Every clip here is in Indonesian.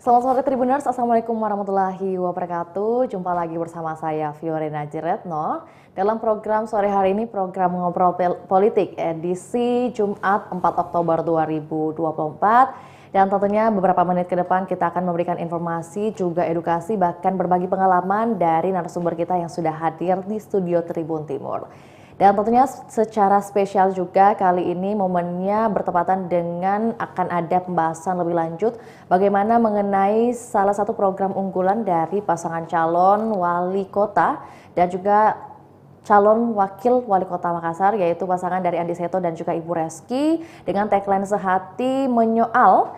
Selamat sore Tribuners, Assalamualaikum warahmatullahi wabarakatuh. Jumpa lagi bersama saya Fiorina Jiretno dalam program sore hari ini, program Ngobrol Politik edisi Jumat 4 Oktober 2024. Dan tentunya beberapa menit ke depan kita akan memberikan informasi, juga edukasi, bahkan berbagi pengalaman dari narasumber kita yang sudah hadir di studio Tribun Timur. Dan tentunya secara spesial juga kali ini momennya bertepatan dengan akan ada pembahasan lebih lanjut bagaimana mengenai salah satu program unggulan dari pasangan calon wali kota dan juga calon wakil wali kota Makassar, yaitu pasangan dari Andi Seto dan juga Ibu Reski, dengan tagline sehati menyoal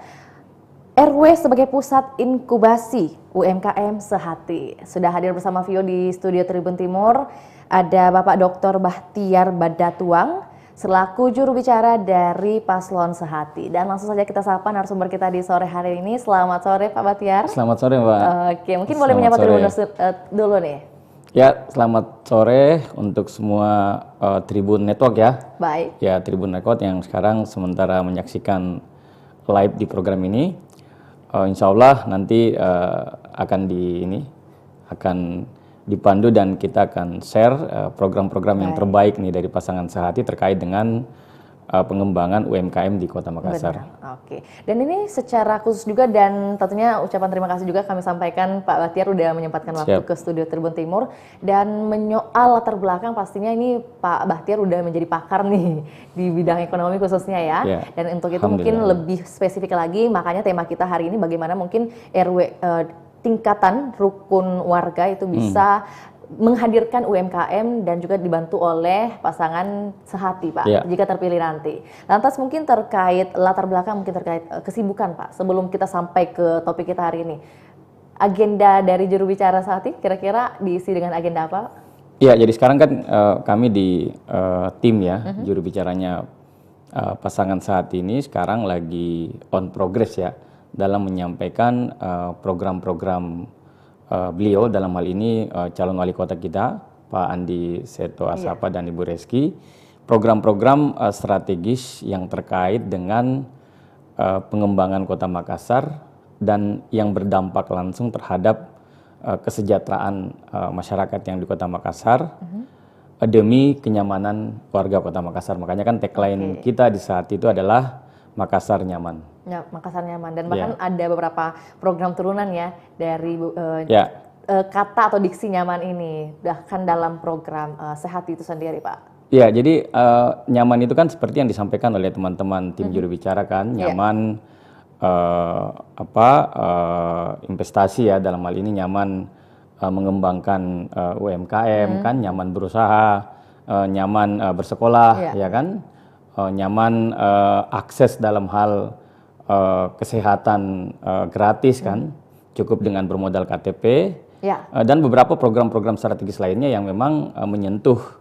RW sebagai pusat inkubasi UMKM sehati. Sudah hadir bersama Vio di studio Tribun Timur, ada Bapak Dr. Bahtiar Badatuang selaku juru bicara dari Paslon Sehati. Dan langsung saja kita sapa narasumber kita di sore hari ini. Selamat sore Pak Bahtiar. Selamat sore Mbak. Oke, mungkin boleh menyapa Tribuners dulu nih. Ya, selamat sore untuk semua Tribun Network ya. Baik. Ya, Tribun Network yang sekarang sementara menyaksikan live di program ini. Insya Allah nanti akan dipandu dan kita akan share program-program yang terbaik nih dari pasangan Sehati terkait dengan pengembangan UMKM di Kota Makassar. Benar. Oke. Dan ini secara khusus juga dan tentunya ucapan terima kasih juga kami sampaikan Pak Bahtiar udah menyempatkan waktu ke studio Tribun Timur, dan menyoal latar belakang pastinya ini Pak Bahtiar udah menjadi pakar nih di bidang ekonomi khususnya ya. Dan untuk itu mungkin lebih spesifik lagi, makanya tema kita hari ini bagaimana mungkin RW tingkatan rukun warga itu bisa menghadirkan UMKM dan juga dibantu oleh pasangan Sehati Pak, jika terpilih nanti. Lantas mungkin terkait latar belakang, mungkin terkait kesibukan Pak, sebelum kita sampai ke topik kita hari ini. Agenda dari juru bicara Sehati kira-kira diisi dengan agenda apa? Ya, jadi sekarang kan kami di tim ya, juru bicaranya pasangan Sehati ini sekarang lagi on progress ya, dalam menyampaikan program-program beliau, dalam hal ini calon wali kota kita Pak Andi Seto Asapa dan Ibu Reski, program-program strategis yang terkait dengan pengembangan Kota Makassar dan yang berdampak langsung terhadap kesejahteraan masyarakat yang di Kota Makassar demi kenyamanan warga Kota Makassar. Makanya kan tagline kita di saat itu adalah Makassar nyaman. Ya, Makassar nyaman, dan bahkan ada beberapa program turunan ya dari kata atau diksi nyaman ini, bahkan dalam program Sehati itu sendiri Pak. Ya, jadi nyaman itu kan seperti yang disampaikan oleh teman-teman tim juru bicara kan, nyaman investasi ya, dalam hal ini nyaman mengembangkan UMKM kan, nyaman berusaha, nyaman bersekolah ya kan. Nyaman akses dalam hal kesehatan gratis kan, cukup dengan bermodal KTP, dan beberapa program-program strategis lainnya yang memang menyentuh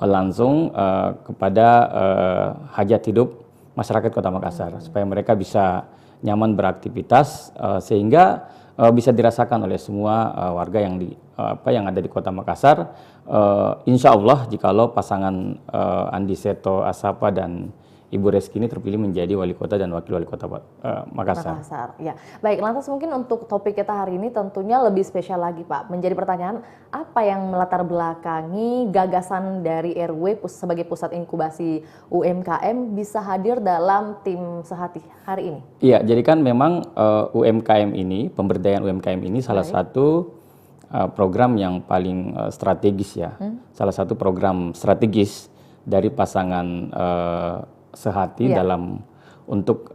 langsung kepada hajat hidup masyarakat Kota Makassar, supaya mereka bisa nyaman beraktivitas sehingga bisa dirasakan oleh semua warga yang ada di Kota Makassar. Insya Allah jikalau pasangan Andi Seto Asapa dan Ibu Reski ini terpilih menjadi wali kota dan wakil wali kota Makassar. Ya, baik. Lantas mungkin untuk topik kita hari ini tentunya lebih spesial lagi Pak. Menjadi pertanyaan, apa yang melatar belakangi gagasan dari RW sebagai pusat inkubasi UMKM bisa hadir dalam tim Sehati hari ini? Iya, jadi kan memang UMKM ini, pemberdayaan UMKM ini salah satu program yang paling strategis ya. Salah satu program strategis dari pasangan Sehati dalam untuk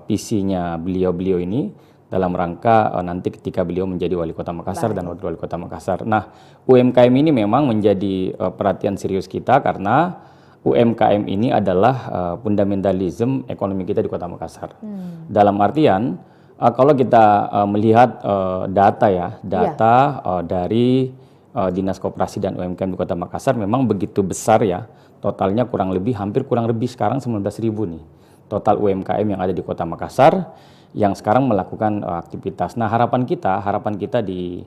visinya beliau ini dalam rangka nanti ketika beliau menjadi wali kota Makassar dan wakil wali kota Makassar. Nah, UMKM ini memang menjadi perhatian serius kita karena UMKM ini adalah fundamentalisme ekonomi kita di Kota Makassar. Dalam artian kalau kita melihat data dari Dinas Koperasi dan UMKM di Kota Makassar memang begitu besar ya. Totalnya kurang lebih sekarang 19.000 nih. Total UMKM yang ada di Kota Makassar yang sekarang melakukan aktivitas. Nah, harapan kita di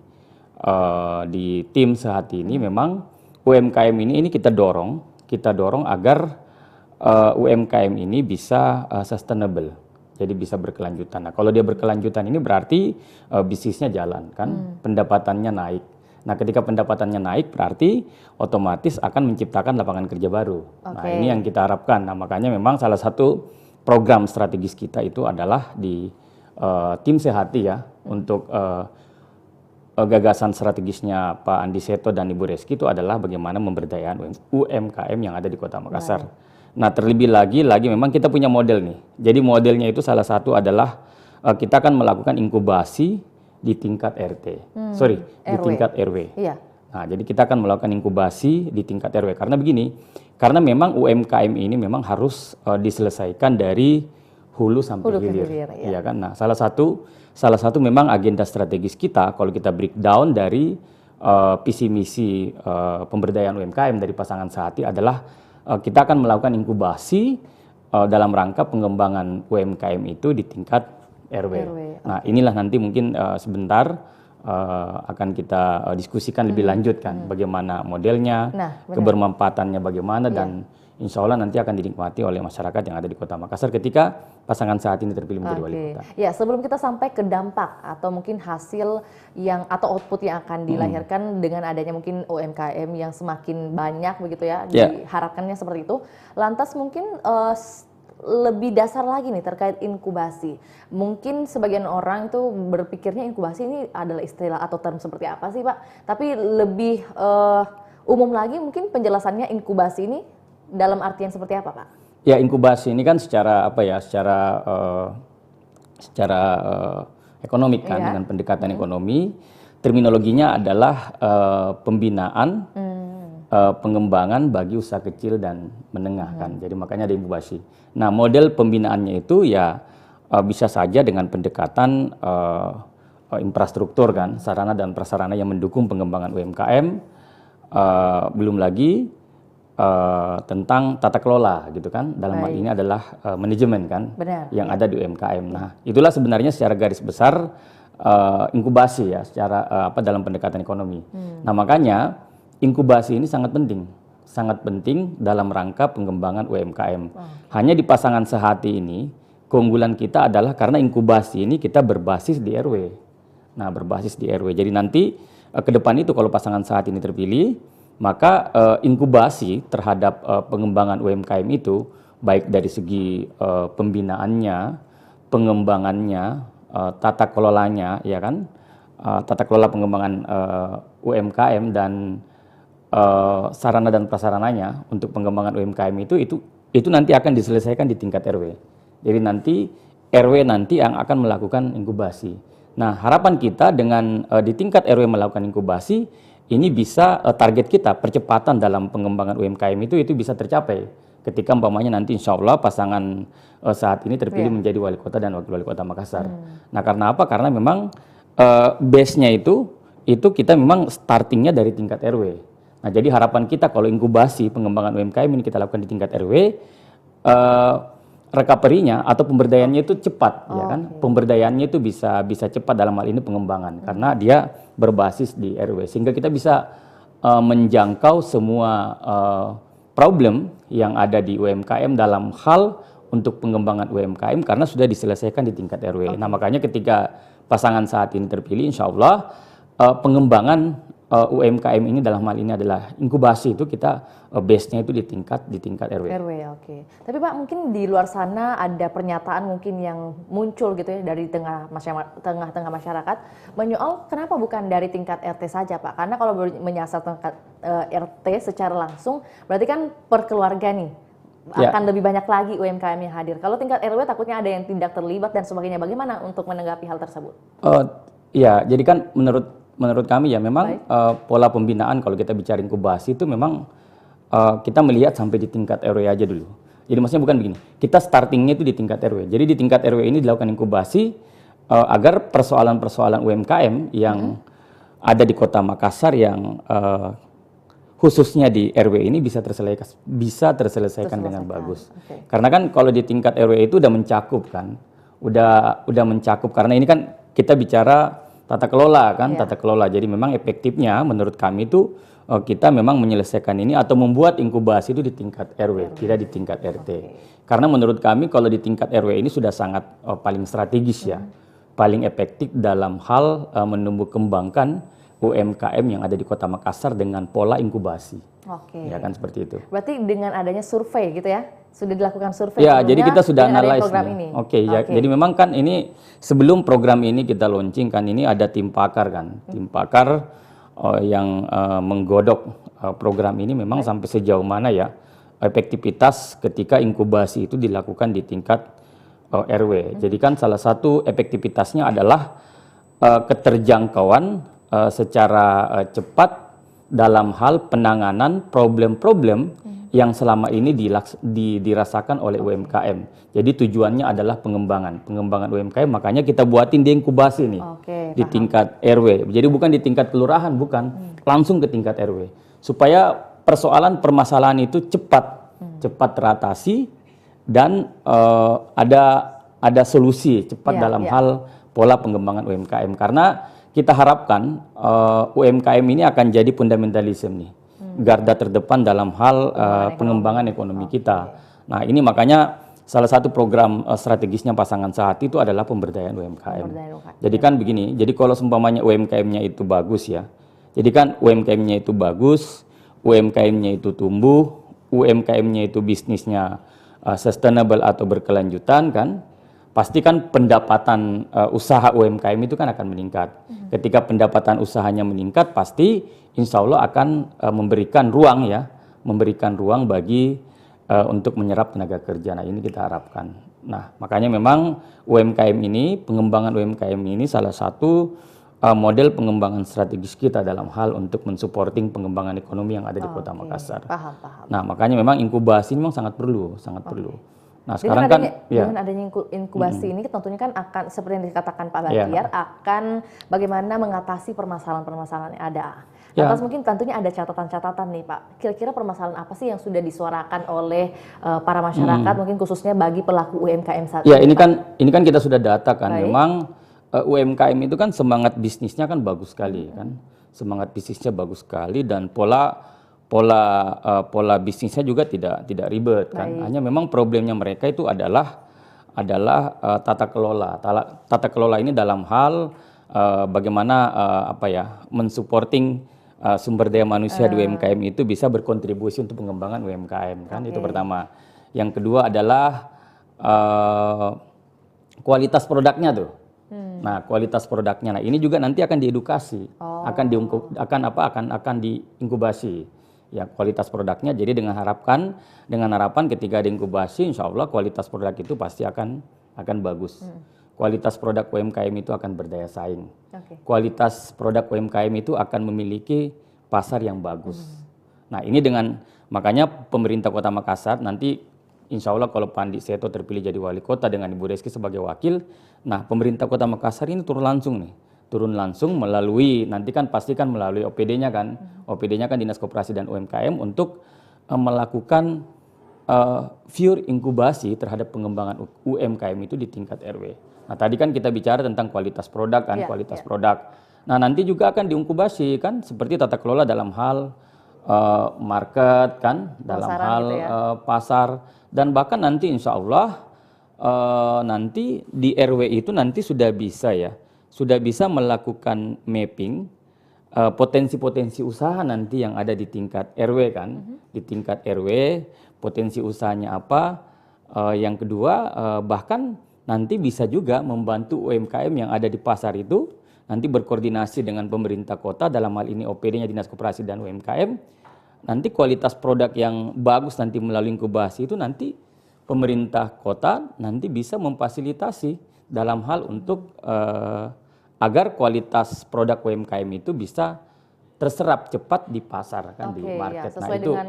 tim Sehati ini memang UMKM ini kita dorong agar UMKM ini bisa sustainable. jadi bisa berkelanjutan. Nah, kalau dia berkelanjutan ini berarti bisnisnya jalan kan, pendapatannya naik. Nah, ketika pendapatannya naik berarti otomatis akan menciptakan lapangan kerja baru. Nah, ini yang kita harapkan. Nah, makanya memang salah satu program strategis kita itu adalah di tim Sehati ya, untuk gagasan strategisnya Pak Andi Seto dan Ibu Reski itu adalah bagaimana memberdayaan UMKM yang ada di Kota Makassar. Nah, terlebih lagi memang kita punya model nih. Jadi modelnya itu salah satu adalah kita akan melakukan inkubasi di tingkat RT. Di tingkat RW. Iya. Nah, jadi kita akan melakukan inkubasi di tingkat RW. Karena begini, karena memang UMKM ini memang harus diselesaikan dari hulu sampai hilir. Iya kan? Nah, salah satu memang agenda strategis kita kalau kita breakdown dari visi misi pemberdayaan UMKM dari pasangan Sehati adalah kita akan melakukan inkubasi dalam rangka pengembangan UMKM itu di tingkat RW. Nah, inilah nanti mungkin sebentar akan kita diskusikan lebih lanjut kan, bagaimana modelnya, kebermanfaatannya bagaimana, dan insya Allah nanti akan dinikmati oleh masyarakat yang ada di Kota Makassar ketika pasangan Sehati ini terpilih menjadi wali kota. Ya, sebelum kita sampai ke dampak atau mungkin hasil atau output yang akan dilahirkan dengan adanya mungkin UMKM yang semakin banyak begitu ya, diharapkannya seperti itu. Lantas mungkin lebih dasar lagi nih terkait inkubasi. Mungkin sebagian orang itu berpikirnya inkubasi ini adalah istilah atau term seperti apa sih Pak? Tapi lebih umum lagi mungkin penjelasannya inkubasi ini dalam artian seperti apa Pak? Ya, inkubasi ini kan secara ekonomi kan, dengan pendekatan ekonomi, terminologinya adalah pembinaan, pengembangan bagi usaha kecil dan menengah kan. Jadi makanya ada inkubasi. Nah, model pembinaannya itu ya bisa saja dengan pendekatan infrastruktur kan, sarana dan prasarana yang mendukung pengembangan UMKM, belum lagi tentang tata kelola gitu kan. Dalam hal ini adalah manajemen kan. Yang ada di UMKM. Nah, itulah sebenarnya secara garis besar inkubasi ya, secara dalam pendekatan ekonomi. Nah, makanya inkubasi ini sangat penting dalam rangka pengembangan UMKM. Hanya di pasangan Sehati ini keunggulan kita adalah karena inkubasi ini kita berbasis di RW. Nah, berbasis di RW. Jadi nanti ke depan itu kalau pasangan Sehati ini terpilih, maka inkubasi terhadap pengembangan UMKM itu baik dari segi pembinaannya, pengembangannya, tata kelolanya, ya kan, tata kelola pengembangan UMKM dan sarana dan prasarananya untuk pengembangan UMKM itu nanti akan diselesaikan di tingkat RW. Jadi nanti RW nanti yang akan melakukan inkubasi. Nah, harapan kita dengan di tingkat RW melakukan inkubasi ini bisa target kita percepatan dalam pengembangan UMKM itu bisa tercapai ketika umpamanya nanti insya Allah pasangan saat ini terpilih menjadi wali kota dan wakil wali kota Makassar. Nah, karena apa? Karena memang base-nya itu kita memang startingnya dari tingkat RW. Nah, jadi harapan kita kalau inkubasi pengembangan UMKM ini kita lakukan di tingkat RW, recovery-nya atau pemberdayaannya itu cepat, ya kan? Pemberdayaannya itu bisa cepat dalam hal ini pengembangan karena dia berbasis di RW sehingga kita bisa menjangkau semua problem yang ada di UMKM dalam hal untuk pengembangan UMKM karena sudah diselesaikan di tingkat RW. Nah, makanya ketika pasangan saat ini terpilih, insya Allah pengembangan UMKM ini dalam hal ini adalah inkubasi itu kita base-nya itu di tingkat RW. Tapi Pak, mungkin di luar sana ada pernyataan mungkin yang muncul gitu ya dari tengah-tengah masyarakat menyoal kenapa bukan dari tingkat RT saja Pak? Karena kalau menyasar tingkat RT secara langsung berarti kan per keluarga nih akan lebih banyak lagi UMKM yang hadir. Kalau tingkat RW takutnya ada yang tidak terlibat dan sebagainya. Bagaimana untuk menanggapi hal tersebut? Ya, jadi kan menurut kami ya memang pola pembinaan kalau kita bicara inkubasi itu memang kita melihat sampai di tingkat RW aja dulu. Jadi maksudnya bukan begini, kita startingnya itu di tingkat RW. Jadi di tingkat RW ini dilakukan inkubasi agar persoalan-persoalan UMKM yang ada di Kota Makassar yang khususnya di RW ini bisa terselesaikan dengan bagus. Karena kan kalau di tingkat RW itu udah mencakup kan, udah mencakup karena ini kan kita bicara tata kelola kan, tata kelola. Jadi memang efektifnya menurut kami itu kita memang menyelesaikan ini atau membuat inkubasi itu di tingkat RW, tidak di tingkat RT. Karena menurut kami kalau di tingkat RW ini sudah sangat paling strategis ya, paling efektif dalam hal menumbuh kembangkan UMKM yang ada di Kota Makassar dengan pola inkubasi. Ya kan seperti itu. Berarti dengan adanya survei gitu ya? Sudah dilakukan survei? Ya, jadi kita sudah analyze ini. Jadi memang kan ini sebelum program ini kita launching kan ini ada tim pakar kan, tim pakar yang menggodok program ini memang sampai sejauh mana ya efektivitas ketika inkubasi itu dilakukan di tingkat RW. Jadi kan salah satu efektivitasnya adalah keterjangkauan secara cepat dalam hal penanganan problem-problem yang selama ini dirasakan oleh UMKM. Jadi tujuannya adalah pengembangan UMKM, makanya kita buatin di inkubasi nih, di tingkat RW. Jadi bukan di tingkat kelurahan, bukan, langsung ke tingkat RW. Supaya permasalahan itu cepat teratasi dan ada solusi cepat dalam hal pola pengembangan UMKM. Karena kita harapkan UMKM ini akan jadi fundamentalism nih, garda terdepan dalam hal pengembangan ekonomi kita. Nah ini makanya salah satu program strategisnya pasangan sehati itu adalah pemberdayaan UMKM. Jadi kan begini, jadi kalau seumpamanya UMKM-nya itu bagus ya, jadi kan UMKM-nya itu bagus, UMKM-nya itu tumbuh, UMKM-nya itu bisnisnya sustainable atau berkelanjutan kan, pasti kan pendapatan usaha UMKM itu kan akan meningkat. Ketika pendapatan usahanya meningkat, pasti insya Allah akan memberikan ruang bagi untuk menyerap tenaga kerja. Nah ini kita harapkan. Nah makanya memang UMKM ini, pengembangan UMKM ini salah satu model pengembangan strategis kita dalam hal untuk mensupporting pengembangan ekonomi yang ada di Kota Makassar. Nah makanya memang inkubasi memang sangat perlu. Nah sekarang dengan adanya inkubasi ini tentunya kan akan seperti yang dikatakan Pak Bahtiar akan bagaimana mengatasi permasalahan-permasalahan yang ada. Lantas mungkin tentunya ada catatan-catatan nih Pak. Kira-kira permasalahan apa sih yang sudah disuarakan oleh para masyarakat mungkin khususnya bagi pelaku UMKM saat ini? Ya ini kan kita sudah data kan. Memang UMKM itu kan semangat bisnisnya kan bagus sekali kan. Semangat bisnisnya bagus sekali dan pola bisnisnya juga tidak ribet kan. Hanya memang problemnya mereka itu adalah tata kelola. Tata kelola ini dalam hal bagaimana mensupporting sumber daya manusia di UMKM itu bisa berkontribusi untuk pengembangan UMKM kan. Itu pertama. Yang kedua adalah kualitas produknya tuh. Nah, kualitas produknya. Nah, ini juga nanti akan diedukasi, akan diinkubasi. Ya, kualitas produknya. Jadi dengan harapan ketika diinkubasi, insya Allah kualitas produk itu pasti akan bagus. Kualitas produk UMKM itu akan berdaya saing. Kualitas produk UMKM itu akan memiliki pasar yang bagus. Nah, ini makanya pemerintah Kota Makassar nanti insya Allah kalau Pak Andi Seto terpilih jadi wali kota dengan Ibu Reski sebagai wakil, nah pemerintah Kota Makassar ini turun langsung melalui, nanti kan pastikan melalui OPD-nya kan, OPD-nya kan Dinas Koperasi dan UMKM untuk melakukan pure inkubasi terhadap pengembangan UMKM itu di tingkat RW. Nah tadi kan kita bicara tentang kualitas produk kan, kualitas produk. Nah nanti juga akan diinkubasi kan, seperti tata kelola dalam hal market kan, dalam hal pasar, dan bahkan nanti insya Allah nanti di RW itu nanti sudah bisa melakukan mapping potensi-potensi usaha nanti yang ada di tingkat RW kan, di tingkat RW potensi usahanya apa. Yang kedua bahkan nanti bisa juga membantu UMKM yang ada di pasar itu nanti berkoordinasi dengan pemerintah kota, dalam hal ini OPD-nya Dinas Koperasi dan UMKM. Nanti kualitas produk yang bagus nanti melalui inkubasi itu nanti pemerintah kota nanti bisa memfasilitasi dalam hal untuk agar kualitas produk UMKM itu bisa terserap cepat di pasar kan, di market. Sesuai nah itu dengan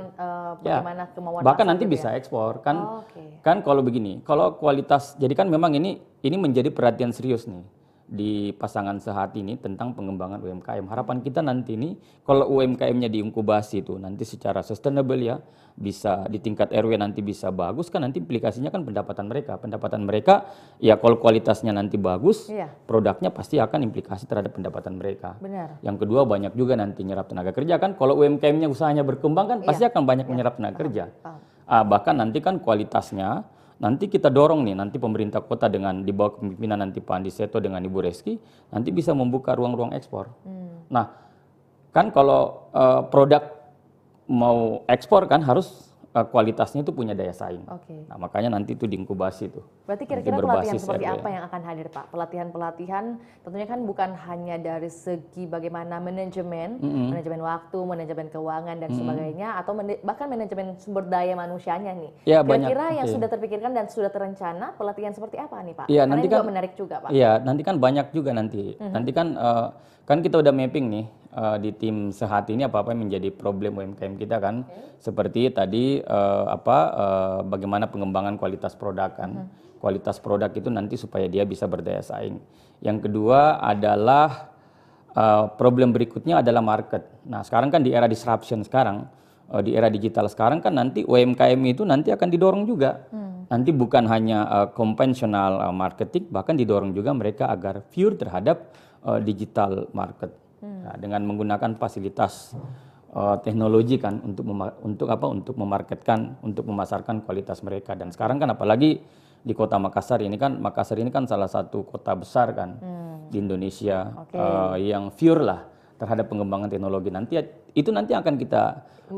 bagaimana kemauan bahkan nanti bisa ekspor kan. Kan kalau begini, kalau kualitas, jadi kan memang ini menjadi perhatian serius nih di pasangan sehat ini tentang pengembangan UMKM. Harapan kita nanti ini kalau UMKM-nya diinkubasi itu nanti secara sustainable ya, bisa di tingkat RW nanti bisa bagus kan, nanti implikasinya kan pendapatan mereka. Pendapatan mereka ya kalau kualitasnya nanti bagus, produknya pasti akan implikasi terhadap pendapatan mereka. Benar. Yang kedua banyak juga nanti nyerap tenaga kerja kan, kalau UMKM-nya usahanya berkembang kan pasti akan banyak menyerap tenaga kerja. Bahkan nanti kan kualitasnya nanti kita dorong nih, nanti pemerintah kota dengan di bawah kepemimpinan nanti Pak Andi Seto dengan Ibu Reski, nanti bisa membuka ruang-ruang ekspor. Nah, kan kalau produk mau ekspor kan harus kualitasnya itu punya daya saing. Nah, makanya nanti itu diinkubasi tuh. Berarti kira-kira pelatihan seperti apa yang akan hadir, Pak? Pelatihan-pelatihan tentunya kan bukan hanya dari segi bagaimana manajemen waktu, manajemen keuangan dan sebagainya, atau bahkan manajemen sumber daya manusianya nih. Ya, kira-kira yang sudah terpikirkan dan sudah terencana pelatihan seperti apa nih, Pak? Iya, nanti kan menarik juga, Pak. Iya, nanti kan banyak juga nanti. Nanti kan kan kita udah mapping nih di tim sehat ini apa-apa yang menjadi problem UMKM kita kan. Seperti tadi bagaimana pengembangan kualitas produk kan. Kualitas produk itu nanti supaya dia bisa berdaya saing. Yang kedua adalah problem berikutnya adalah market. Nah, sekarang kan di era disruption sekarang, di era digital sekarang kan nanti UMKM itu nanti akan didorong juga. Nanti bukan hanya konvensional marketing, bahkan didorong juga mereka agar pure terhadap digital market. Nah, dengan menggunakan fasilitas teknologi kan untuk memarketkan, untuk memasarkan kualitas mereka. Dan sekarang kan apalagi di kota Makassar ini kan salah satu kota besar kan di Indonesia yang pure lah terhadap pengembangan teknologi. Nanti akan kita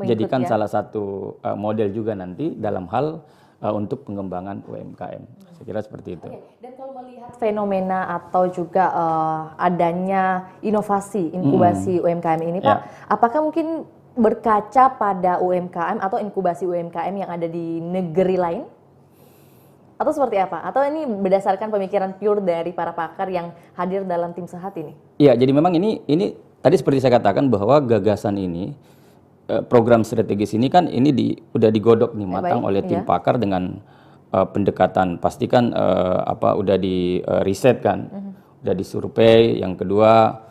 jadikan salah satu model juga nanti dalam hal untuk pengembangan UMKM. Saya kira seperti itu. Dan kalau melihat fenomena atau juga adanya inkubasi UMKM ini, Pak, apakah mungkin berkaca pada UMKM atau inkubasi UMKM yang ada di negeri lain? Atau seperti apa? Atau ini berdasarkan pemikiran pure dari para pakar yang hadir dalam tim sehat ini? Iya, jadi memang ini tadi seperti saya katakan bahwa gagasan ini, program strategis ini kan udah digodok nih matang oleh tim pakar dengan pendekatan pastikan udah di riset kan, udah disurvei. Yang kedua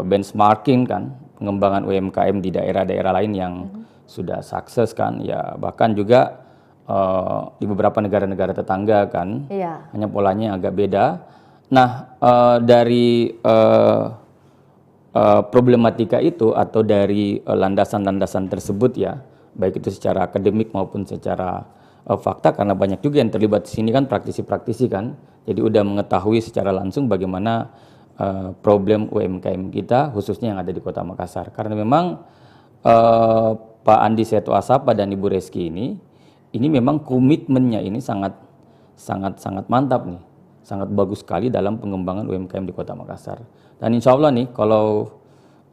benchmarking kan, pengembangan UMKM di daerah-daerah lain yang sudah sukses kan, ya bahkan juga di beberapa negara-negara tetangga kan, hanya polanya agak beda. Nah, dari problematika itu atau dari landasan-landasan tersebut ya, baik itu secara akademik maupun secara fakta, karena banyak juga yang terlibat di sini kan praktisi-praktisi kan, jadi udah mengetahui secara langsung bagaimana problem UMKM kita khususnya yang ada di Kota Makassar. Karena memang Pak Andi Seto Asapa dan Ibu Reski ini memang komitmennya ini sangat mantap nih, sangat bagus sekali dalam pengembangan UMKM di Kota Makassar. Dan insya Allah nih kalau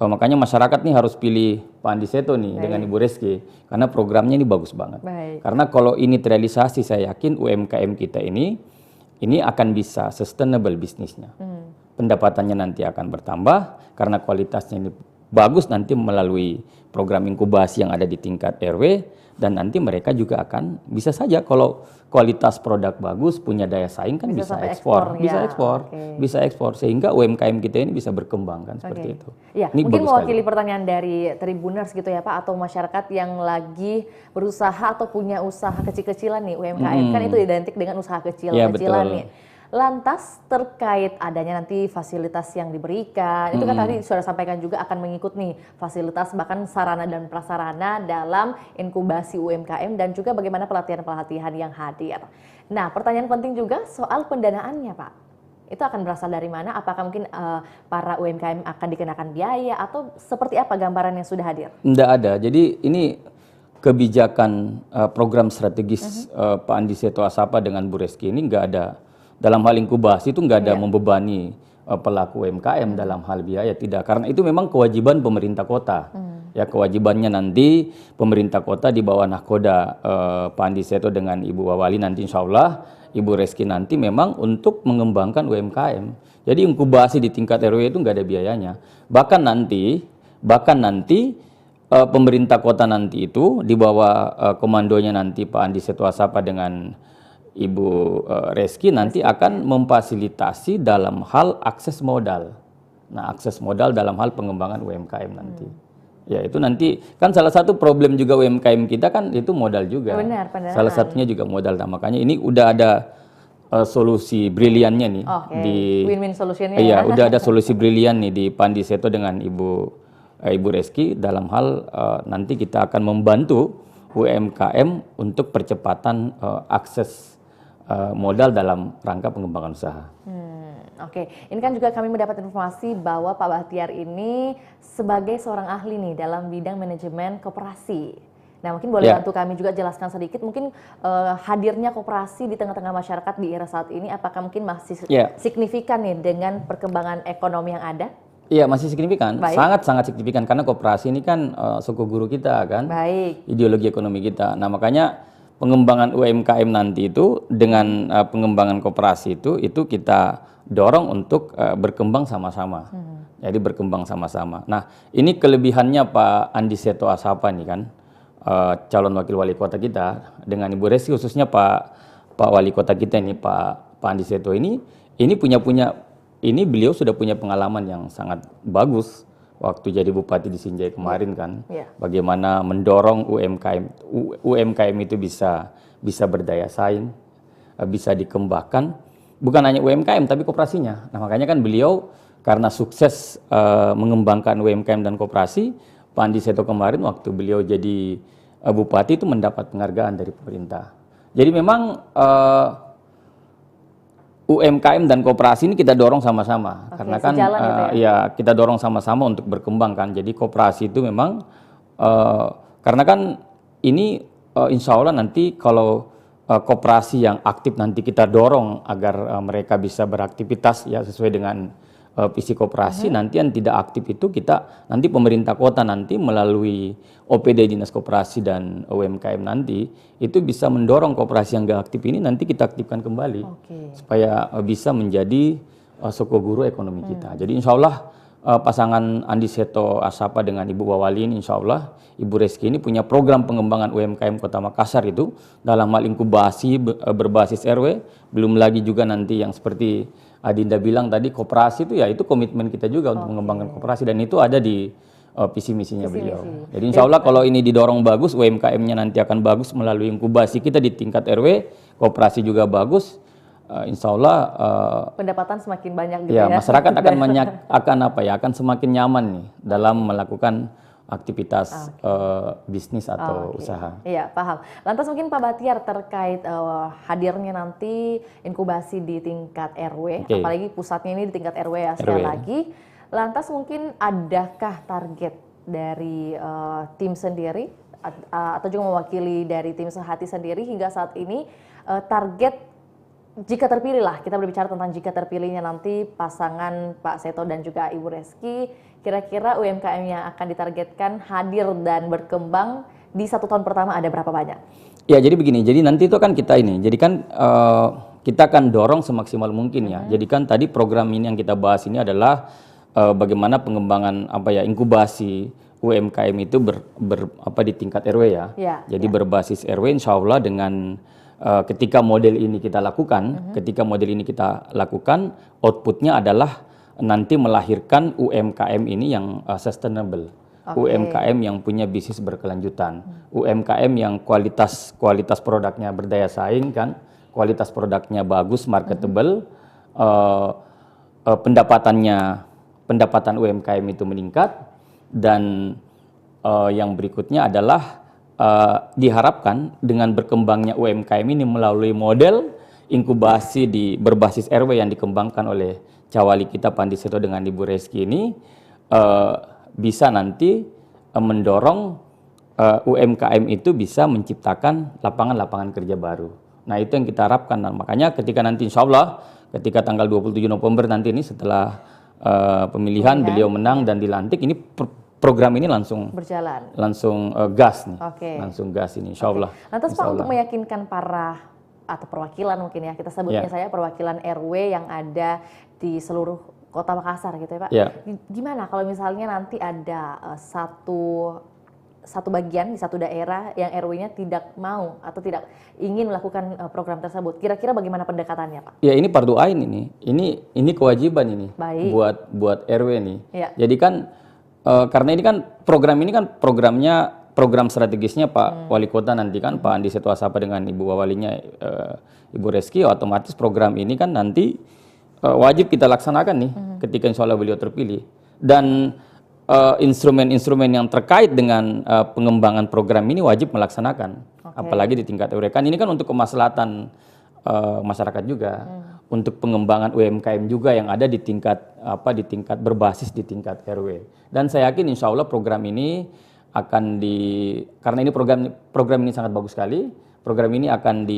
makanya masyarakat nih harus pilih Pak Andi Seto nih dengan Ibu Reski, karena programnya ini bagus banget. Karena kalau ini terrealisasi, saya yakin UMKM kita ini akan bisa sustainable bisnisnya. Pendapatannya nanti akan bertambah karena kualitasnya ini bagus nanti melalui program inkubasi yang ada di tingkat RW, dan nanti mereka juga akan bisa saja kalau kualitas produk bagus, punya daya saing kan bisa ekspor, bisa ekspor sehingga UMKM kita ini bisa berkembang kan seperti itu. Ya, ini mungkin mewakili pertanyaan dari Tribuners gitu ya Pak, atau masyarakat yang lagi berusaha atau punya usaha kecil-kecilan nih, UMKM kan itu identik dengan usaha kecil-kecilan nih. Lantas terkait adanya nanti fasilitas yang diberikan, itu kan tadi sudah sampaikan juga akan mengikut nih fasilitas bahkan sarana dan prasarana dalam inkubasi UMKM dan juga bagaimana pelatihan-pelatihan yang hadir. Nah, pertanyaan penting juga soal pendanaannya Pak. Itu akan berasal dari mana? Apakah mungkin para UMKM akan dikenakan biaya atau seperti apa gambaran yang sudah hadir? Tidak ada. Jadi ini kebijakan program strategis Pak Andi Seto Asapa dengan Bu Reski ini nggak ada. Dalam hal inkubasi itu nggak ada membebani pelaku UMKM dalam hal biaya, tidak. Karena itu memang kewajiban pemerintah kota. Ya, kewajibannya nanti pemerintah kota di bawah nahkoda Pak Andi Seto dengan Ibu Wawali nanti insya Allah, Ibu Reski nanti memang untuk mengembangkan UMKM. Jadi inkubasi di tingkat RW itu nggak ada biayanya. Bahkan nanti pemerintah kota nanti itu di bawah komandonya nanti Pak Andi Seto Asapa dengan Ibu Reski nanti akan memfasilitasi dalam hal akses modal. Nah, akses modal dalam hal pengembangan UMKM nanti. Ya, itu nanti kan salah satu problem juga UMKM kita kan itu modal juga. Benar, pendanaan. Salah satunya juga modal. Nah, makanya ini udah ada solusi briliannya nih di win-win solutionnya. Iya, udah ada solusi brilian nih di Pandi Seto dengan Ibu Reski dalam hal nanti kita akan membantu UMKM untuk percepatan akses modal dalam rangka pengembangan usaha. Oke, ini kan juga kami mendapat informasi bahwa Pak Bahtiar ini sebagai seorang ahli nih dalam bidang manajemen koperasi. Nah, mungkin boleh bantu kami juga jelaskan sedikit mungkin hadirnya koperasi di tengah-tengah masyarakat di era saat ini, apakah mungkin masih signifikan nih dengan perkembangan ekonomi yang ada? Iya, masih signifikan, sangat-sangat signifikan karena koperasi ini kan suku guru kita kan, ideologi ekonomi kita. Nah, makanya pengembangan UMKM nanti itu dengan pengembangan koperasi itu kita dorong untuk berkembang sama-sama. Jadi berkembang sama-sama. Nah, ini kelebihannya Pak Andi Seto Asapa nih kan, calon wakil wali kota kita dengan Ibu Reski khususnya Pak wali kota kita ini Pak Andi Seto ini ini beliau sudah punya pengalaman yang sangat bagus waktu jadi bupati di Sinjai kemarin kan, bagaimana mendorong UMKM itu bisa berdaya saing, bisa dikembangkan, bukan hanya UMKM tapi koperasinya. Nah, makanya kan beliau karena sukses mengembangkan UMKM dan koperasi, Pak Andi Seto kemarin waktu beliau jadi bupati itu mendapat penghargaan dari pemerintah. Jadi memang UMKM dan koperasi ini kita dorong sama-sama, karena kan ya kita dorong sama-sama untuk berkembang kan. Jadi koperasi itu memang karena kan ini insya Allah nanti kalau koperasi yang aktif nanti kita dorong agar mereka bisa beraktivitas ya sesuai dengan visi koperasi. Nanti yang tidak aktif itu nanti pemerintah kota nanti melalui OPD Dinas Koperasi dan UMKM nanti itu bisa mendorong koperasi yang gak aktif ini nanti kita aktifkan kembali supaya bisa menjadi suku guru ekonomi kita. Jadi insya Allah pasangan Andi Seto Asapa dengan Ibu Wawali ini insya Allah Ibu Reski ini punya program pengembangan UMKM Kota Makassar itu dalam hal inkubasi berbasis RW, belum lagi juga nanti yang seperti Adinda bilang tadi koperasi itu ya itu komitmen kita juga untuk mengembangkan koperasi dan itu ada di visi misinya beliau. Jadi insya Allah kalau ini didorong bagus, UMKM-nya nanti akan bagus melalui inkubasi kita di tingkat RW, koperasi juga bagus, insya Allah pendapatan semakin banyak gitu ya. Masyarakat akan semakin nyaman nih dalam melakukan aktivitas bisnis atau usaha. Iya, paham. Lantas mungkin Pak Bahtiar terkait hadirnya nanti inkubasi di tingkat RW, apalagi pusatnya ini di tingkat RW ya sekali lagi. Lantas mungkin adakah target dari tim sendiri atau juga mewakili dari tim Sehati sendiri hingga saat ini target jika terpilih lah, kita berbicara tentang jika terpilihnya nanti pasangan Pak Seto dan juga Ibu Reski, kira-kira UMKM yang akan ditargetkan hadir dan berkembang di 1 tahun pertama ada berapa banyak? Ya jadi begini, jadi nanti itu kan kita kita akan dorong semaksimal mungkin ya. Jadi kan tadi program ini yang kita bahas ini adalah bagaimana pengembangan inkubasi UMKM itu di tingkat RW ya. Jadi berbasis RW insya Allah dengan ketika model ini kita lakukan, outputnya adalah nanti melahirkan UMKM ini yang sustainable, UMKM yang punya bisnis berkelanjutan, UMKM yang kualitas produknya berdaya saing kan, kualitas produknya bagus, marketable, pendapatan UMKM itu meningkat, dan yang berikutnya adalah diharapkan dengan berkembangnya UMKM ini melalui model inkubasi berbasis RW yang dikembangkan oleh Cawali kita Pandi Seto dengan Ibu Reski ini bisa nanti mendorong UMKM itu bisa menciptakan lapangan-lapangan kerja baru. Nah itu yang kita harapkan, dan makanya ketika nanti insya Allah ketika tanggal 27 November nanti ini setelah pemilihan beliau menang dan dilantik, ini program ini langsung berjalan, langsung gas nih, langsung gas ini insya Allah. Lantas Pak, untuk meyakinkan atau perwakilan mungkin ya, kita sebutnya perwakilan RW yang ada di seluruh Kota Makassar gitu ya Pak. Gimana kalau misalnya nanti ada satu satu bagian di satu daerah yang RW-nya tidak mau atau tidak ingin melakukan program tersebut. Kira-kira bagaimana pendekatannya, Pak? Ya, ini fardu ain ini. Ini kewajiban ini. Baik. Buat RW nih. Ya. Jadi kan karena ini kan program strategisnya Pak Wali Kota nanti kan Pak Andi Setwasapa dengan Ibu Wawalinya Ibu Reski, otomatis program ini kan nanti wajib kita laksanakan nih ketika insya Allah beliau terpilih. Dan instrumen-instrumen yang terkait dengan pengembangan program ini wajib melaksanakan, apalagi di tingkat RW. Kan ini kan untuk kemaslahatan masyarakat juga, untuk pengembangan UMKM juga yang ada di tingkat berbasis di tingkat RW. Dan saya yakin insya Allah program ini karena ini program ini sangat bagus sekali. Program ini akan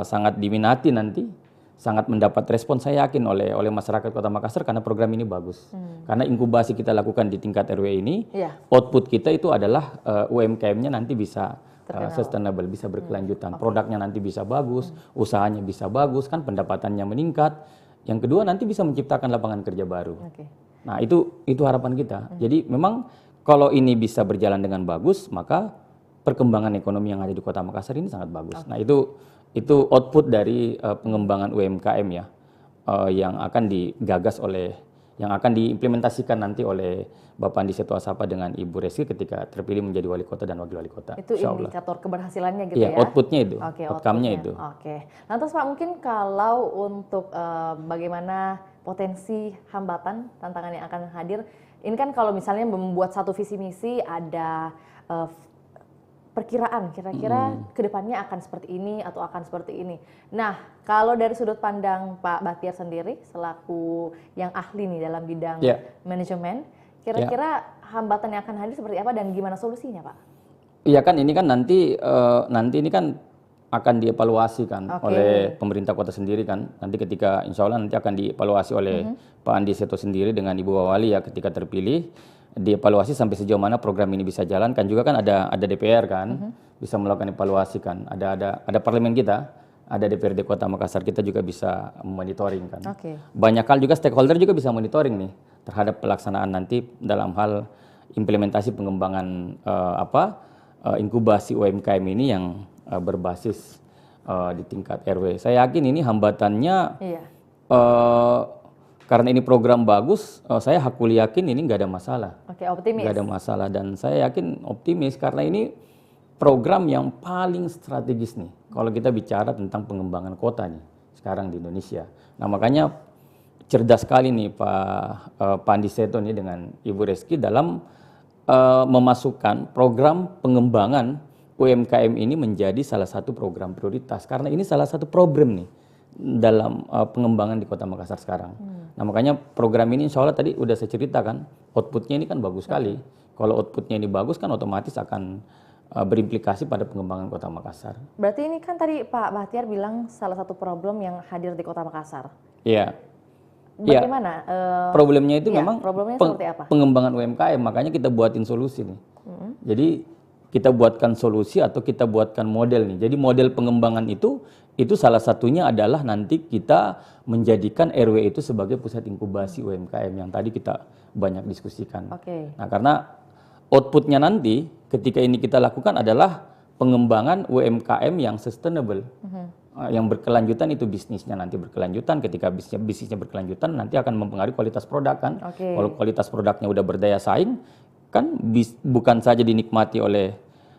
sangat diminati nanti, sangat mendapat respon saya yakin oleh masyarakat Kota Makassar karena program ini bagus. Karena inkubasi kita lakukan di tingkat RW ini, output kita itu adalah UMKM-nya nanti bisa sustainable, bisa berkelanjutan. Produknya nanti bisa bagus, usahanya bisa bagus, kan pendapatannya meningkat. Yang kedua nanti bisa menciptakan lapangan kerja baru. Nah, itu harapan kita. Jadi memang kalau ini bisa berjalan dengan bagus, maka perkembangan ekonomi yang ada di Kota Makassar ini sangat bagus. Nah, itu output dari pengembangan UMKM ya, yang akan digagas yang akan diimplementasikan nanti oleh Bapak Andi Setwasapa dengan Ibu Reski ketika terpilih menjadi wali kota dan wakil wali kota. Itu indikator keberhasilannya gitu ya? Iya, outputnya itu, outcome-nya itu. Oke. Lantas Pak, mungkin kalau untuk bagaimana potensi hambatan, tantangan yang akan hadir, ini kan kalau misalnya membuat satu visi misi ada perkiraan kira-kira kedepannya akan seperti ini atau akan seperti ini. Nah, kalau dari sudut pandang Pak Bahtiar sendiri selaku yang ahli nih dalam bidang manajemen, kira-kira hambatan yang akan hadir seperti apa dan gimana solusinya, Pak? Iya kan, ini kan nanti ini kan akan dievaluasi kan oleh pemerintah kota sendiri kan. Nanti ketika insya Allah nanti akan dievaluasi oleh Pak Andi Seto sendiri dengan Ibu Wawali ya ketika terpilih. Dievaluasi sampai sejauh mana program ini bisa jalan, kan juga kan ada DPR kan, bisa melakukan evaluasi kan, ada parlemen kita, ada DPRD Kota Makassar, kita juga bisa monitoring kan. Banyak hal juga stakeholder juga bisa monitoring nih terhadap pelaksanaan nanti dalam hal implementasi pengembangan inkubasi UMKM ini yang berbasis di tingkat RW. Saya yakin ini hambatannya karena ini program bagus, saya hakul yakin ini nggak ada masalah. Optimis. Nggak ada masalah dan saya yakin optimis karena ini program yang paling strategis nih. Kalau kita bicara tentang pengembangan kota nih sekarang di Indonesia. Nah makanya cerdas sekali nih Pak Andi Seto nih dengan Ibu Reski dalam memasukkan program pengembangan UMKM ini menjadi salah satu program prioritas. Karena ini salah satu problem nih dalam pengembangan di Kota Makassar sekarang. Nah makanya program ini insya Allah tadi udah saya ceritakan, outputnya ini kan bagus sekali. Kalau outputnya ini bagus kan otomatis akan berimplikasi pada pengembangan Kota Makassar. Berarti ini kan tadi Pak Bahtiar bilang salah satu problem yang hadir di Kota Makassar. Iya. Bagaimana? Problemnya itu memang seperti apa? Pengembangan UMKM, makanya kita buatin solusi nih. Jadi kita buatkan solusi atau kita buatkan model nih. Jadi model pengembangan itu salah satunya adalah nanti kita menjadikan RW itu sebagai pusat inkubasi UMKM yang tadi kita banyak diskusikan. Nah karena outputnya nanti ketika ini kita lakukan adalah pengembangan UMKM yang sustainable, yang berkelanjutan, itu bisnisnya nanti berkelanjutan. Ketika bisnisnya berkelanjutan nanti akan mempengaruhi kualitas produk kan. Kalau kualitas produknya udah berdaya saing kan bukan saja dinikmati oleh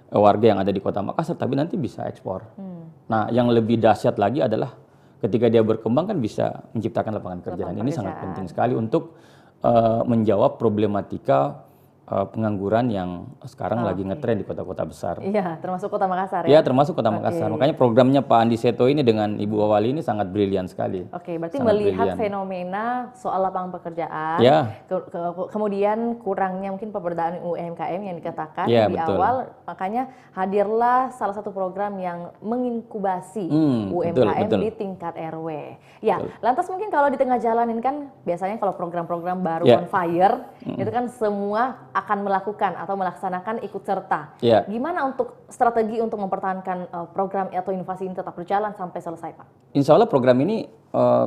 warga yang ada di Kota Makassar, tapi nanti bisa ekspor. Nah, yang lebih dahsyat lagi adalah ketika dia berkembang kan bisa menciptakan lapangan kerja. Dan ini sangat penting sekali untuk menjawab problematika pengangguran yang sekarang lagi ngetren di kota-kota besar. Iya, termasuk Kota Makassar ya? Iya, termasuk Kota Makassar. Makanya programnya Pak Andi Seto ini dengan Ibu Wawali ini sangat brilian sekali. Berarti sangat melihat fenomena soal lapangan pekerjaan, kemudian kurangnya mungkin pemberdayaan UMKM yang dikatakan di awal, makanya hadirlah salah satu program yang menginkubasi UMKM di tingkat RW. Ya, lantas mungkin kalau di tengah jalan ini kan biasanya kalau program-program baru on fire, itu kan semua akan melakukan atau melaksanakan ikut serta. Gimana untuk strategi untuk mempertahankan program atau inovasi ini tetap berjalan sampai selesai, Pak? Insya Allah program ini,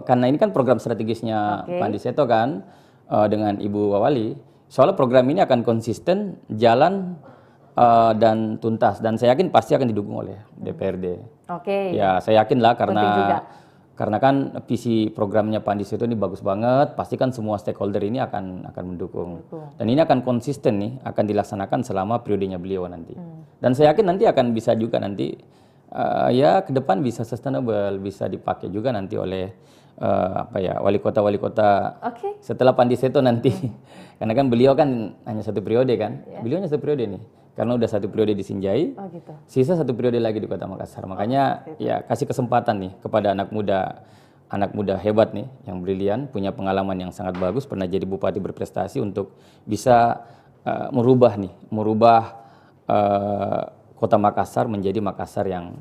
karena ini kan program strategisnya Pak Andi Seto kan, dengan Ibu Wawali, insya Allah program ini akan konsisten jalan dan tuntas, dan saya yakin pasti akan didukung oleh DPRD. Oke. Ya, saya yakin lah Penting juga. karena kan visi programnya Pak Andi Seto ini bagus banget, pasti kan semua stakeholder ini akan mendukung. Dan ini akan konsisten nih, akan dilaksanakan selama periodenya beliau nanti. Dan saya yakin nanti akan bisa juga nanti ya ke depan bisa sustainable, bisa dipakai juga nanti oleh wali kota Oke. setelah Pak Andi Seto nanti. Karena kan beliau kan hanya 1 periode kan, beliau hanya 1 periode nih. Karena udah 1 periode di Sinjai, Oh gitu. sisa 1 periode lagi di Kota Makassar. Makanya ya kasih kesempatan nih kepada anak muda hebat nih, yang brilian, punya pengalaman yang sangat bagus, pernah jadi bupati berprestasi untuk bisa merubah Kota Makassar menjadi Makassar yang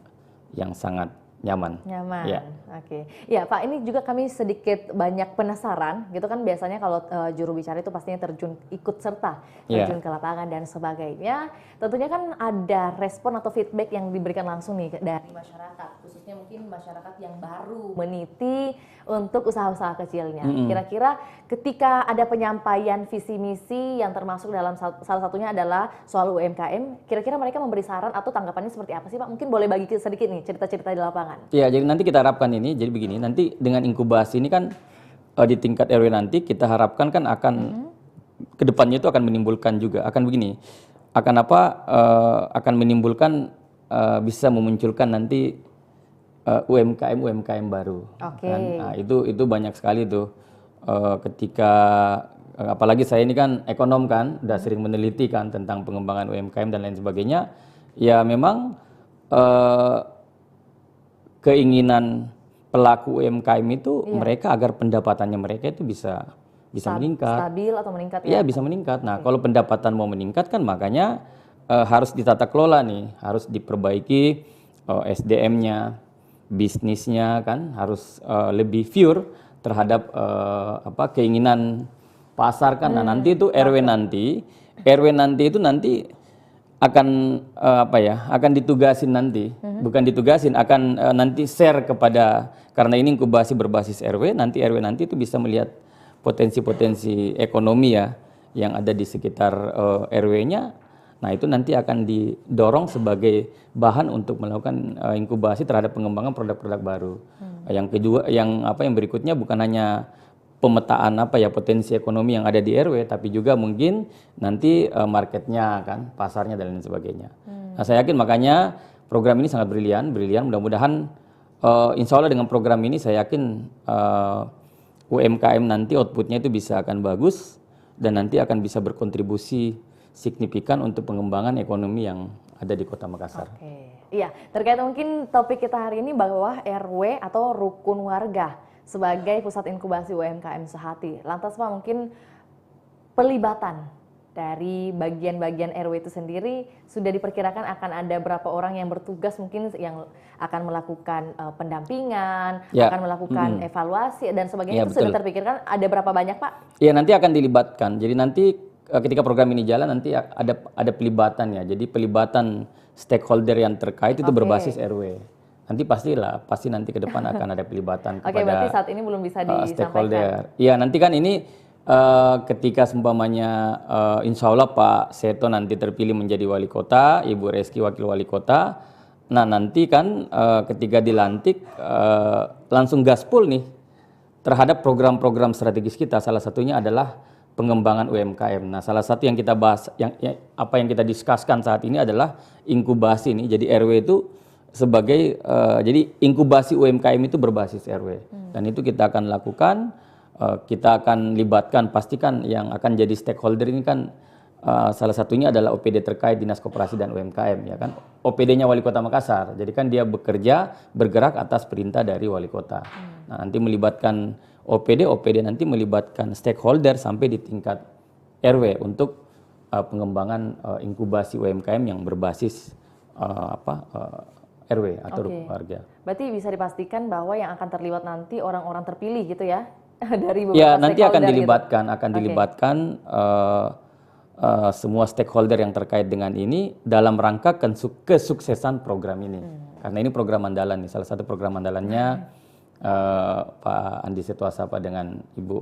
sangat nyaman. Nyaman. Ya. Oke. Ya, Pak, ini juga kami sedikit banyak penasaran, gitu kan biasanya kalau juru bicara itu pastinya ikut serta terjun ke lapangan dan sebagainya. Tentunya kan ada respon atau feedback yang diberikan langsung nih dari masyarakat, khususnya mungkin masyarakat yang baru meniti untuk usaha-usaha kecilnya. Kira-kira ketika ada penyampaian visi misi yang termasuk dalam salah satunya adalah soal UMKM, kira-kira mereka memberi saran atau tanggapannya seperti apa sih, Pak? Mungkin boleh bagi sedikit nih cerita-cerita di lapangan. Ya, jadi nanti kita harapkan ini, jadi begini, nanti dengan inkubasi ini kan di tingkat RW nanti kita harapkan kan akan kedepannya itu akan menimbulkan juga, akan begini, akan menimbulkan bisa memunculkan nanti UMKM baru. Oke. Kan? Nah, itu banyak sekali tuh ketika apalagi saya ini kan ekonom kan, udah sering meneliti kan tentang pengembangan UMKM dan lain sebagainya. Ya memang keinginan pelaku UMKM itu mereka agar pendapatannya mereka itu bisa meningkat. Stabil atau meningkat ya? Iya, bisa meningkat. Nah, kalau pendapatan mau meningkat kan makanya harus ditata kelola nih, harus diperbaiki SDM-nya, bisnisnya kan harus lebih pure terhadap keinginan pasar kan. Nah, nanti itu RW nanti itu nanti akan akan ditugasin nanti, bukan ditugasin, akan nanti share kepada, karena ini inkubasi berbasis RW, nanti RW nanti itu bisa melihat potensi-potensi ekonomi ya yang ada di sekitar RW-nya. Nah, itu nanti akan didorong sebagai bahan untuk melakukan inkubasi terhadap pengembangan produk-produk baru. Yang kedua, yang berikutnya bukan hanya pemetaan potensi ekonomi yang ada di RW, tapi juga mungkin nanti marketnya kan, pasarnya dan lain sebagainya. Nah, saya yakin makanya program ini sangat brilian. Mudah-mudahan insya Allah dengan program ini saya yakin UMKM nanti outputnya itu bisa akan bagus dan nanti akan bisa berkontribusi signifikan untuk pengembangan ekonomi yang ada di Kota Makassar. Oke. Iya, terkait mungkin topik kita hari ini bahwa RW atau rukun warga sebagai pusat inkubasi UMKM sehati. Lantas Pak, mungkin pelibatan dari bagian-bagian RW itu sendiri sudah diperkirakan akan ada berapa orang yang bertugas mungkin yang akan melakukan pendampingan, akan melakukan evaluasi dan sebagainya, itu sudah terpikirkan ada berapa banyak Pak? Iya, nanti akan dilibatkan. Jadi nanti ketika program ini jalan nanti ada pelibatan ya. Jadi pelibatan stakeholder yang terkait itu berbasis RW. Nanti pasti nanti ke depan akan ada pelibatan kepada berarti saat ini belum bisa disampaikan. Stakeholder. Iya, nanti kan ini ketika seumpamanya insya Allah Pak Seto nanti terpilih menjadi wali kota, Ibu Reski wakil wali kota. Nah, nanti kan ketika dilantik langsung gaspol nih terhadap program-program strategis kita. Salah satunya adalah pengembangan UMKM. Nah, salah satu yang kita bahas, yang kita diskuskan saat ini adalah inkubasi nih. Jadi RW itu sebagai jadi inkubasi UMKM itu berbasis RW dan itu kita akan lakukan, kita akan libatkan, pastikan yang akan jadi stakeholder ini kan salah satunya adalah OPD terkait Dinas Koperasi dan UMKM ya kan, OPD-nya Wali Kota Makassar, jadi kan dia bergerak atas perintah dari Wali Kota. Nah, nanti melibatkan OPD nanti melibatkan stakeholder sampai di tingkat RW untuk pengembangan inkubasi UMKM yang berbasis RW atau rukun warga. Berarti bisa dipastikan bahwa yang akan terlibat nanti orang-orang terpilih gitu ya dari beberapa ya, nanti akan dilibatkan, semua stakeholder yang terkait dengan ini dalam rangka kesuksesan program ini. Karena ini program andalan nih, salah satu program andalannya Pak Andi Seto Asapa dengan Ibu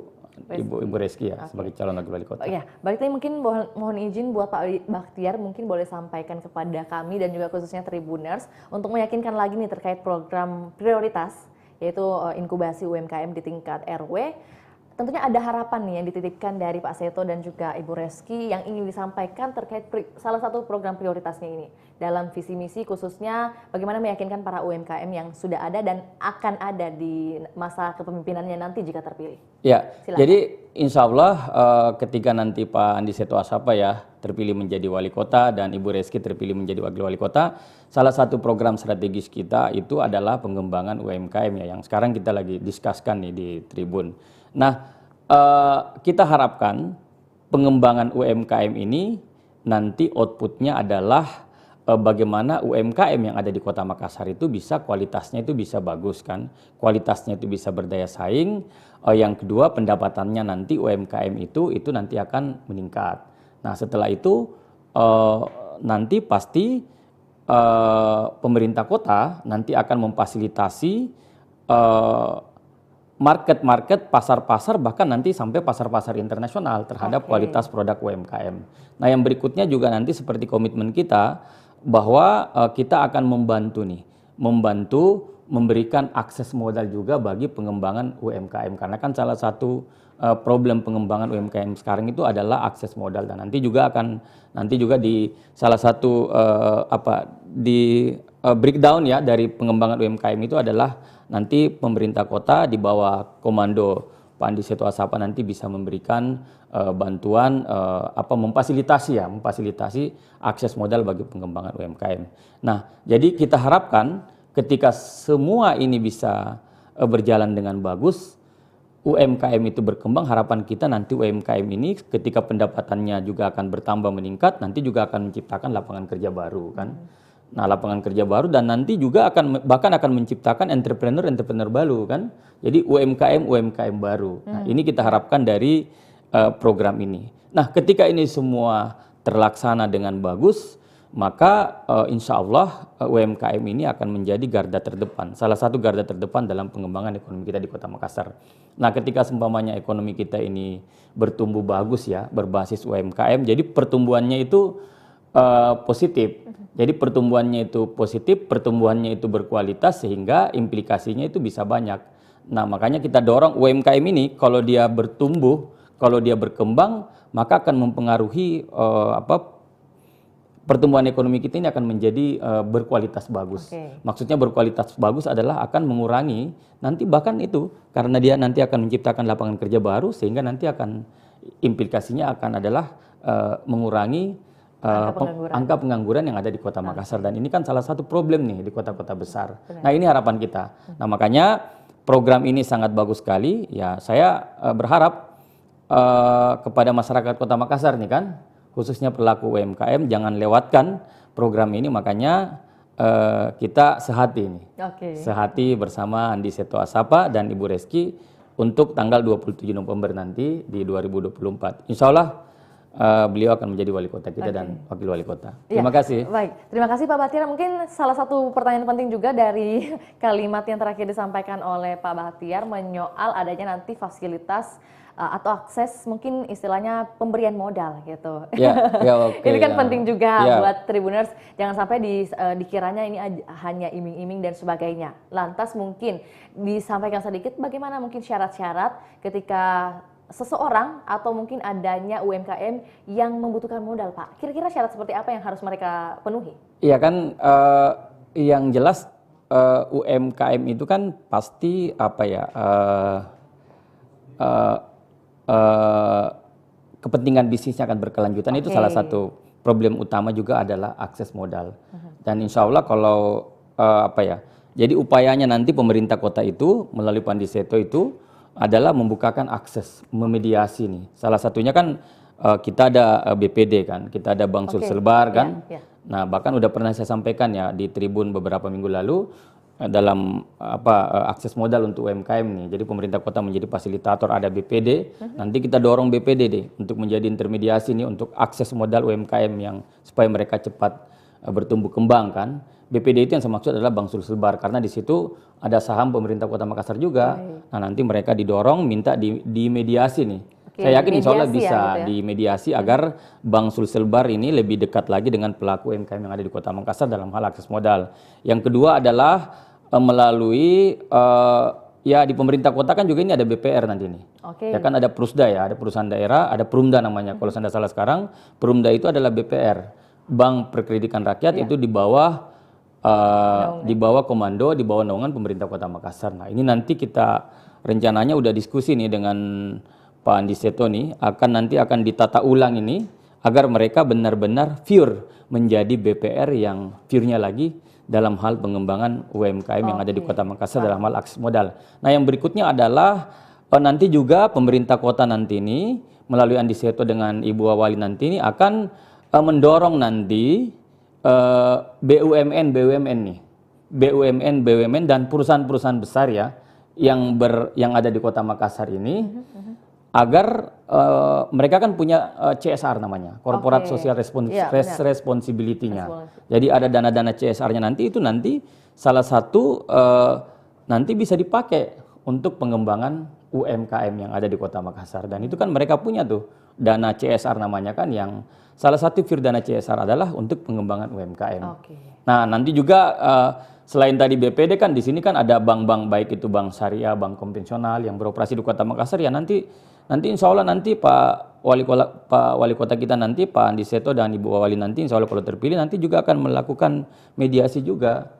Ibu Reski ya, sebagai calon wakil wali kota. Ya, berarti mungkin mohon izin buat Pak Bakhtiar mungkin boleh sampaikan kepada kami dan juga khususnya Tribuners untuk meyakinkan lagi nih terkait program prioritas yaitu inkubasi UMKM di tingkat RW. Tentunya ada harapan nih yang dititipkan dari Pak Seto dan juga Ibu Reski yang ingin disampaikan terkait salah satu program prioritasnya ini dalam visi misi, khususnya bagaimana meyakinkan para UMKM yang sudah ada dan akan ada di masa kepemimpinannya nanti jika terpilih. Ya, Silakan. jadi insya Allah ketika nanti Pak Andi Seto Asapa ya terpilih menjadi wali kota dan Ibu Reski terpilih menjadi wakil wali kota, salah satu program strategis kita itu adalah pengembangan UMKM ya, yang sekarang kita lagi diskuskan nih di Tribun. Nah, kita harapkan pengembangan UMKM ini nanti outputnya adalah bagaimana UMKM yang ada di Kota Makassar itu bisa kualitasnya itu bisa bagus kan, kualitasnya itu bisa berdaya saing. Yang kedua pendapatannya nanti UMKM itu nanti akan meningkat. Nah setelah itu nanti pasti pemerintah kota nanti akan memfasilitasi market-market, pasar-pasar, bahkan nanti sampai pasar-pasar internasional terhadap kualitas produk UMKM. Nah yang berikutnya juga nanti seperti komitmen kita bahwa kita akan membantu memberikan akses modal juga bagi pengembangan UMKM. Karena kan salah satu problem pengembangan UMKM sekarang itu adalah akses modal. Dan nanti juga di salah satu di breakdown ya dari pengembangan UMKM itu adalah nanti pemerintah kota di bawah komando Pak Andi Seto Asapa nanti bisa memberikan bantuan memfasilitasi akses modal bagi pengembangan UMKM. Nah, jadi kita harapkan ketika semua ini bisa berjalan dengan bagus, UMKM itu berkembang, harapan kita nanti UMKM ini ketika pendapatannya juga akan bertambah meningkat, nanti juga akan menciptakan lapangan kerja baru kan. Nah, lapangan kerja baru dan nanti juga bahkan akan menciptakan entrepreneur baru kan. Jadi UMKM baru. Nah, ini kita harapkan dari program ini. Nah, ketika ini semua terlaksana dengan bagus, maka insya Allah UMKM ini akan menjadi garda terdepan, salah satu garda terdepan dalam pengembangan ekonomi kita di Kota Makassar. Nah, ketika seumpamanya ekonomi kita ini bertumbuh bagus ya, berbasis UMKM, jadi pertumbuhannya itu positif. Jadi pertumbuhannya itu positif, pertumbuhannya itu berkualitas sehingga implikasinya itu bisa banyak. Nah, makanya kita dorong UMKM ini kalau dia bertumbuh, kalau dia berkembang, maka akan mempengaruhi pertumbuhan ekonomi kita ini akan menjadi berkualitas bagus. Maksudnya berkualitas bagus adalah akan mengurangi nanti bahkan itu karena dia nanti akan menciptakan lapangan kerja baru sehingga nanti akan implikasinya akan adalah mengurangi angka pengangguran yang ada di Kota Makassar. Dan ini kan salah satu problem nih di kota-kota besar. Nah, ini harapan kita. Nah, makanya program ini sangat bagus sekali. Ya, saya berharap kepada masyarakat Kota Makassar nih kan, khususnya pelaku UMKM, jangan lewatkan program ini. Makanya kita sehati nih, sehati bersama Andi Seto Asapa dan Ibu Reski untuk tanggal 27 November nanti di 2024. Insya Allah beliau akan menjadi wali kota kita dan wakil wali kota. Terima kasih. Baik, terima kasih Pak Bakhtiar. Mungkin salah satu pertanyaan penting juga dari kalimat yang terakhir disampaikan oleh Pak Bakhtiar menyoal adanya nanti fasilitas atau akses mungkin istilahnya pemberian modal gitu. Ini kan penting juga buat Tribuners. Jangan sampai dikiranya ini hanya iming-iming dan sebagainya. Lantas mungkin disampaikan sedikit bagaimana mungkin syarat-syarat ketika seseorang atau mungkin adanya UMKM yang membutuhkan modal, Pak. Kira-kira syarat seperti apa yang harus mereka penuhi? Iya kan, yang jelas UMKM itu kan pasti kepentingan bisnisnya akan berkelanjutan. Itu salah satu problem utama juga adalah akses modal. Dan insya Allah kalau jadi upayanya nanti pemerintah kota itu melalui Pak Andi Seto itu adalah membukakan akses, memediasi nih. Salah satunya kan kita ada BPD kan, kita ada Bank Sulselbar kan. Nah, bahkan udah pernah saya sampaikan ya di Tribun beberapa minggu lalu dalam akses modal untuk UMKM nih. Jadi pemerintah kota menjadi fasilitator, ada BPD. Nanti kita dorong BPD deh untuk menjadi intermediasi nih untuk akses modal UMKM yang supaya mereka cepat bertumbuh kembang kan. BPD itu yang saya maksud adalah Bank Sulselbar, karena di situ ada saham pemerintah Kota Makassar juga. Nah, nanti mereka didorong minta di mediasi nih. Saya yakin insya Allah bisa dimediasi agar Bank Sulselbar ini lebih dekat lagi dengan pelaku UMKM yang ada di Kota Makassar dalam hal akses modal. Yang kedua adalah melalui ya di pemerintah kota kan juga ini ada BPR nanti nih. Ya kan ada Prusda ya, ada perusahaan daerah, ada Perumda namanya. Kalau saya tidak salah sekarang, Perumda itu adalah BPR, Bank Perkreditan Rakyat, itu di bawah komando, di bawah naungan pemerintah Kota Makassar. Nah, ini nanti kita rencananya udah diskusi nih dengan Pak Andi Seto nih, nanti akan ditata ulang ini agar mereka benar-benar pure menjadi BPR yang pure-nya lagi dalam hal pengembangan UMKM yang ada di Kota Makassar dalam hal akses modal. Nah, yang berikutnya adalah nanti juga pemerintah kota nanti ini melalui Andi Seto dengan Ibu Wali nanti ini akan mendorong nanti BUMN nih, BUMN dan perusahaan-perusahaan besar ya yang ada di Kota Makassar ini agar mereka kan punya CSR namanya, Corporate Social Responsibility-nya. Jadi ada dana-dana CSR-nya nanti salah satu nanti bisa dipakai untuk pengembangan UMKM yang ada di Kota Makassar, dan itu kan mereka punya tuh dana CSR namanya kan, yang salah satu pure dana CSR adalah untuk pengembangan UMKM. Nah, nanti juga selain tadi BPD kan di sini kan ada bank-bank, baik itu bank syariah, bank konvensional yang beroperasi di Kota Makassar ya, nanti insya Allah nanti Pak Wali Kota kita nanti Pak Andi Seto dan Ibu Wali nanti insya Allah kalau terpilih nanti juga akan melakukan mediasi juga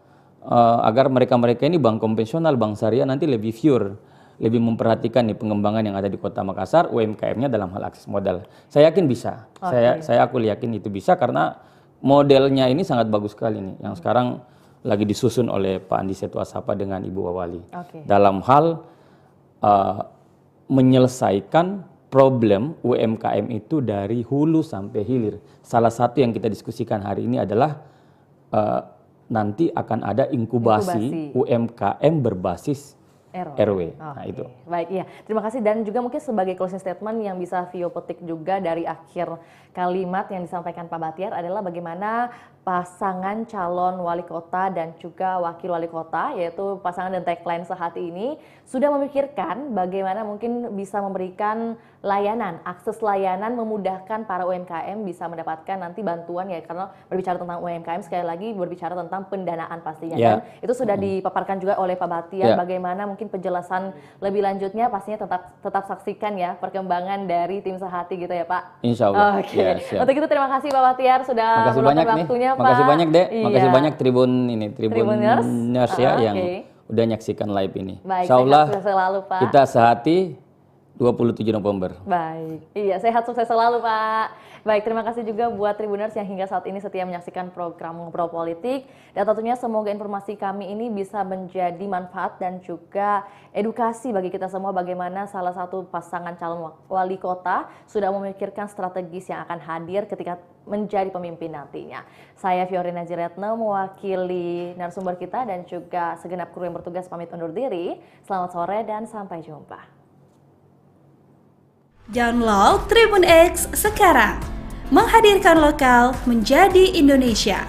agar mereka ini bank konvensional, bank syariah nanti lebih pure, lebih memperhatikan nih pengembangan yang ada di Kota Makassar, UMKM-nya dalam hal akses modal. Saya yakin bisa. Aku yakin itu bisa karena modelnya ini sangat bagus sekali nih yang sekarang lagi disusun oleh Pak Andi Seto Asapa dengan Ibu Wali dalam hal menyelesaikan problem UMKM itu dari hulu sampai hilir. Salah satu yang kita diskusikan hari ini adalah nanti akan ada inkubasi UMKM berbasis RW. Nah, itu. Baik, iya. Terima kasih, dan juga mungkin sebagai closing statement yang bisa Vio petik juga dari akhir kalimat yang disampaikan Pak Batiar adalah bagaimana pasangan calon wali kota dan juga wakil wali kota, yaitu pasangan dan tagline sehati ini sudah memikirkan bagaimana mungkin bisa memberikan layanan, akses layanan, memudahkan para UMKM bisa mendapatkan nanti bantuan ya, karena berbicara tentang UMKM sekali lagi berbicara tentang pendanaan pastinya kan. Itu sudah dipaparkan juga oleh Pak Batiar, bagaimana mungkin penjelasan lebih lanjutnya pastinya tetap saksikan ya perkembangan dari tim sehati gitu ya Pak. Insya Allah. Untuk itu terima kasih Pak Batiar sudah meluangkan waktunya Pak. Makasih banyak Dek, makasih banyak Tribuners ya yang udah nyaksikan live ini. Baik, Insya Allah sehat selalu Pak. Kita sehati 27 November. Baik, iya sehat sukses selalu Pak. Baik, terima kasih juga buat Tribuners yang hingga saat ini setia menyaksikan program Ngobrol Politik. Dan tentunya semoga informasi kami ini bisa menjadi manfaat dan juga edukasi bagi kita semua bagaimana salah satu pasangan calon wali kota sudah memikirkan strategis yang akan hadir ketika menjadi pemimpin nantinya. Saya Fiorina Jiretno mewakili narasumber kita dan juga segenap kru yang bertugas pamit undur diri. Selamat sore dan sampai jumpa. Download Tribun X sekarang, menghadirkan lokal menjadi Indonesia.